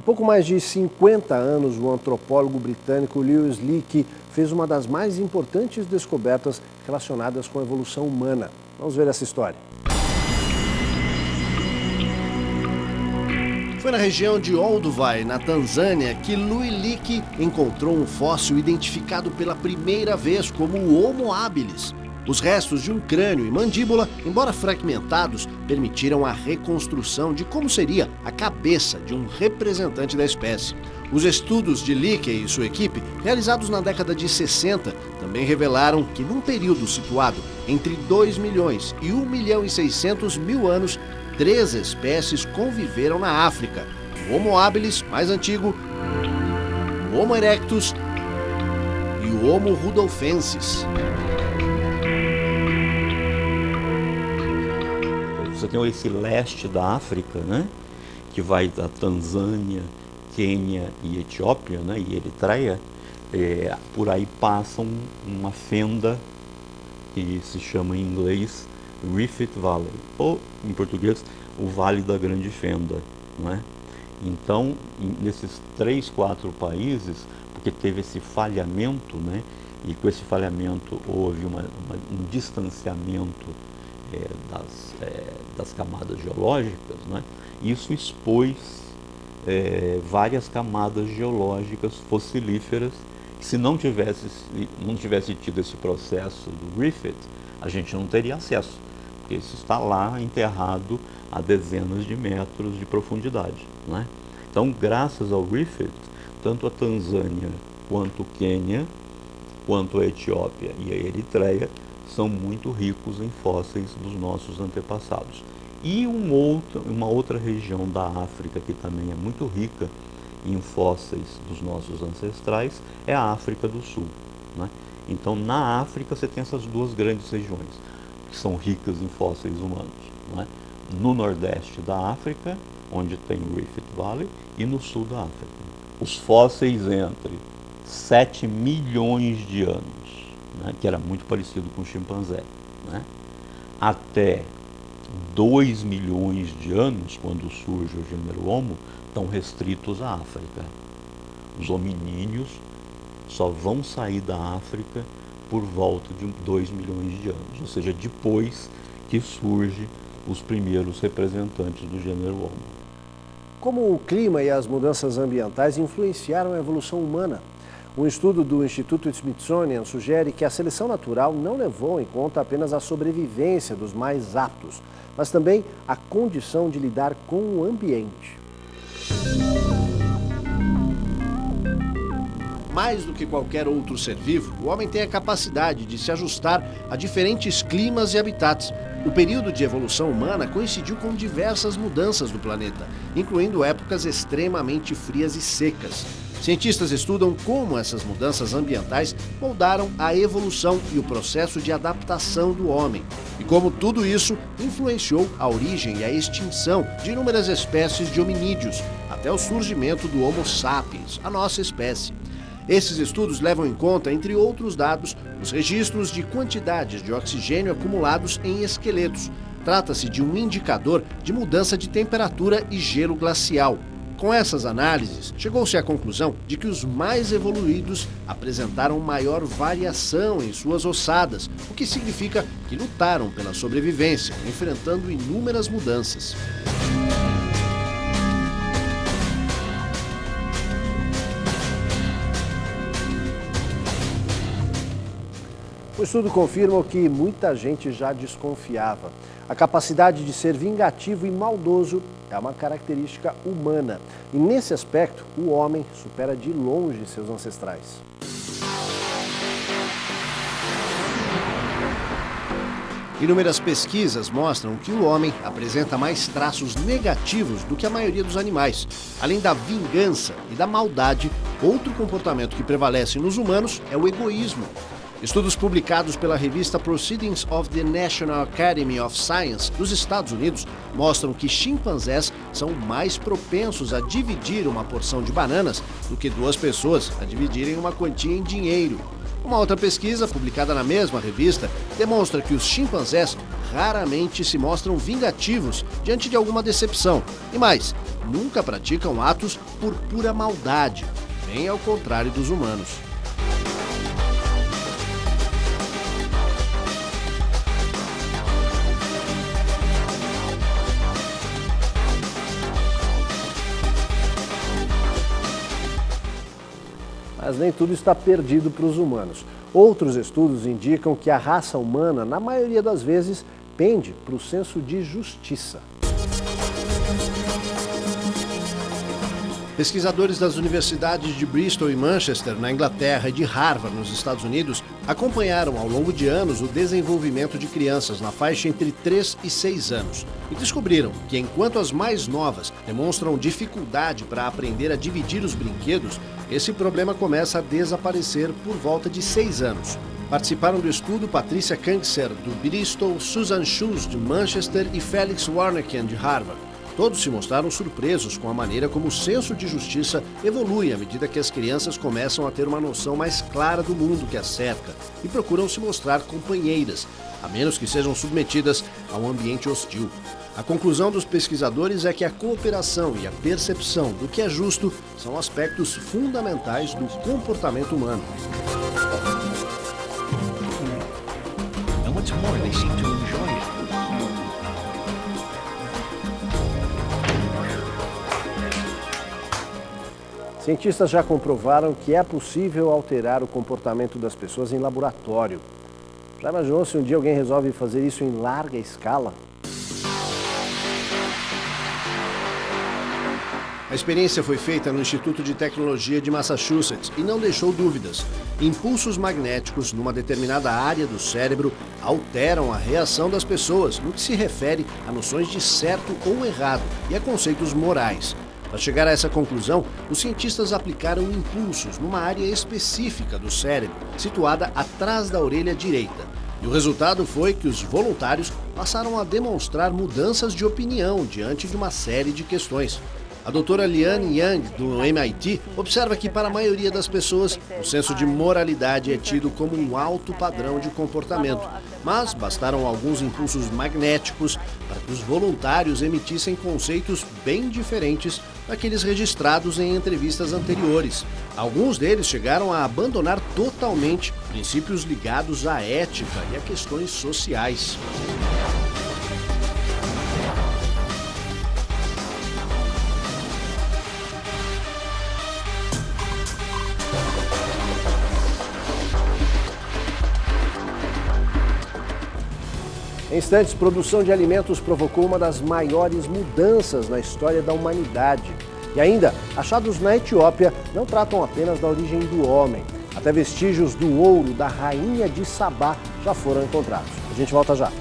pouco mais de 50 anos, o antropólogo britânico Lewis Leakey fez uma das mais importantes descobertas relacionadas com a evolução humana. Vamos ver essa história. Foi na região de Olduvai, na Tanzânia, que Lewis Leakey encontrou um fóssil identificado pela primeira vez como o Homo habilis. Os restos de um crânio e mandíbula, embora fragmentados, permitiram a reconstrução de como seria a cabeça de um representante da espécie. Os estudos de Leakey e sua equipe, realizados na década de 60, também revelaram que num período situado entre 2 milhões e 1 milhão e 600 mil anos, 3 espécies conviveram na África: o Homo habilis, mais antigo, o Homo erectus e o Homo rudolfensis. Você tem esse leste da África, né, que vai da Tanzânia, Quênia e Etiópia, né, e Eritreia. Por aí passa uma fenda que se chama em inglês Rift Valley, ou em português o Vale da Grande Fenda, né? Então, nesses 3, 4 países, porque teve esse falhamento, né, e com esse falhamento houve um distanciamento das camadas geológicas, né? Isso expôs várias camadas geológicas fossilíferas que, se não tivesse tido esse processo do Rift, a gente não teria acesso, porque isso está lá enterrado a dezenas de metros de profundidade, né? Então, graças ao Rift, tanto a Tanzânia quanto o Quênia, quanto a Etiópia e a Eritreia são muito ricos em fósseis dos nossos antepassados. E uma outra região da África que também é muito rica em fósseis dos nossos ancestrais é a África do Sul, né? Então, na África você tem essas duas grandes regiões que são ricas em fósseis humanos, né? No nordeste da África, onde tem o Rift Valley, e no sul da África. Os fósseis entre 7 milhões de anos, né, que era muito parecido com o chimpanzé, né, até 2 milhões de anos, quando surge o gênero Homo, estão restritos à África. Os hominíneos só vão sair da África por volta de 2 milhões de anos, ou seja, depois que surge os primeiros representantes do gênero Homo. Como o clima e as mudanças ambientais influenciaram a evolução humana? Um estudo do Instituto Smithsonian sugere que a seleção natural não levou em conta apenas a sobrevivência dos mais aptos, mas também a condição de lidar com o ambiente. Mais do que qualquer outro ser vivo, o homem tem a capacidade de se ajustar a diferentes climas e habitats. O período de evolução humana coincidiu com diversas mudanças do planeta, incluindo épocas extremamente frias e secas. Cientistas estudam como essas mudanças ambientais moldaram a evolução e o processo de adaptação do homem, e como tudo isso influenciou a origem e a extinção de inúmeras espécies de hominídeos, até o surgimento do Homo sapiens, a nossa espécie. Esses estudos levam em conta, entre outros dados, os registros de quantidades de oxigênio acumulados em esqueletos. Trata-se de um indicador de mudança de temperatura e gelo glacial. Com essas análises, chegou-se à conclusão de que os mais evoluídos apresentaram maior variação em suas ossadas, o que significa que lutaram pela sobrevivência, enfrentando inúmeras mudanças. O estudo confirma o que muita gente já desconfiava. A capacidade de ser vingativo e maldoso é uma característica humana. E nesse aspecto, o homem supera de longe seus ancestrais. Inúmeras pesquisas mostram que o homem apresenta mais traços negativos do que a maioria dos animais. Além da vingança e da maldade, outro comportamento que prevalece nos humanos é o egoísmo. Estudos publicados pela revista Proceedings of the National Academy of Science dos Estados Unidos mostram que chimpanzés são mais propensos a dividir uma porção de bananas do que 2 pessoas a dividirem uma quantia em dinheiro. Uma outra pesquisa, publicada na mesma revista, demonstra que os chimpanzés raramente se mostram vingativos diante de alguma decepção. E mais, nunca praticam atos por pura maldade, bem ao contrário dos humanos. Mas nem tudo está perdido para os humanos. Outros estudos indicam que a raça humana, na maioria das vezes, pende para o senso de justiça. Pesquisadores das universidades de Bristol e Manchester, na Inglaterra, e de Harvard, nos Estados Unidos, acompanharam ao longo de anos o desenvolvimento de crianças na faixa entre 3 e 6 anos e descobriram que, enquanto as mais novas demonstram dificuldade para aprender a dividir os brinquedos, esse problema começa a desaparecer por volta de 6 anos. Participaram do estudo Patricia Kangser, do Bristol, Susan Schultz, de Manchester e Felix Warneken, de Harvard. Todos se mostraram surpresos com a maneira como o senso de justiça evolui à medida que as crianças começam a ter uma noção mais clara do mundo que as cerca e procuram se mostrar companheiras, a menos que sejam submetidas a um ambiente hostil. A conclusão dos pesquisadores é que a cooperação e a percepção do que é justo são aspectos fundamentais do comportamento humano. And what's more, they seem to enjoy it. Cientistas já comprovaram que é possível alterar o comportamento das pessoas em laboratório. Já imaginou se um dia alguém resolve fazer isso em larga escala? A experiência foi feita no Instituto de Tecnologia de Massachusetts e não deixou dúvidas. Impulsos magnéticos numa determinada área do cérebro alteram a reação das pessoas no que se refere a noções de certo ou errado e a conceitos morais. Para chegar a essa conclusão, os cientistas aplicaram impulsos numa área específica do cérebro, situada atrás da orelha direita. E o resultado foi que os voluntários passaram a demonstrar mudanças de opinião diante de uma série de questões. A doutora Liane Yang, do MIT, observa que para a maioria das pessoas, o senso de moralidade é tido como um alto padrão de comportamento. Mas bastaram alguns impulsos magnéticos para que os voluntários emitissem conceitos bem diferentes daqueles registrados em entrevistas anteriores. Alguns deles chegaram a abandonar totalmente princípios ligados à ética e a questões sociais. Em instantes, produção de alimentos provocou uma das maiores mudanças na história da humanidade. E ainda, achados na Etiópia não tratam apenas da origem do homem. Até vestígios do ouro da rainha de Sabá já foram encontrados. A gente volta já.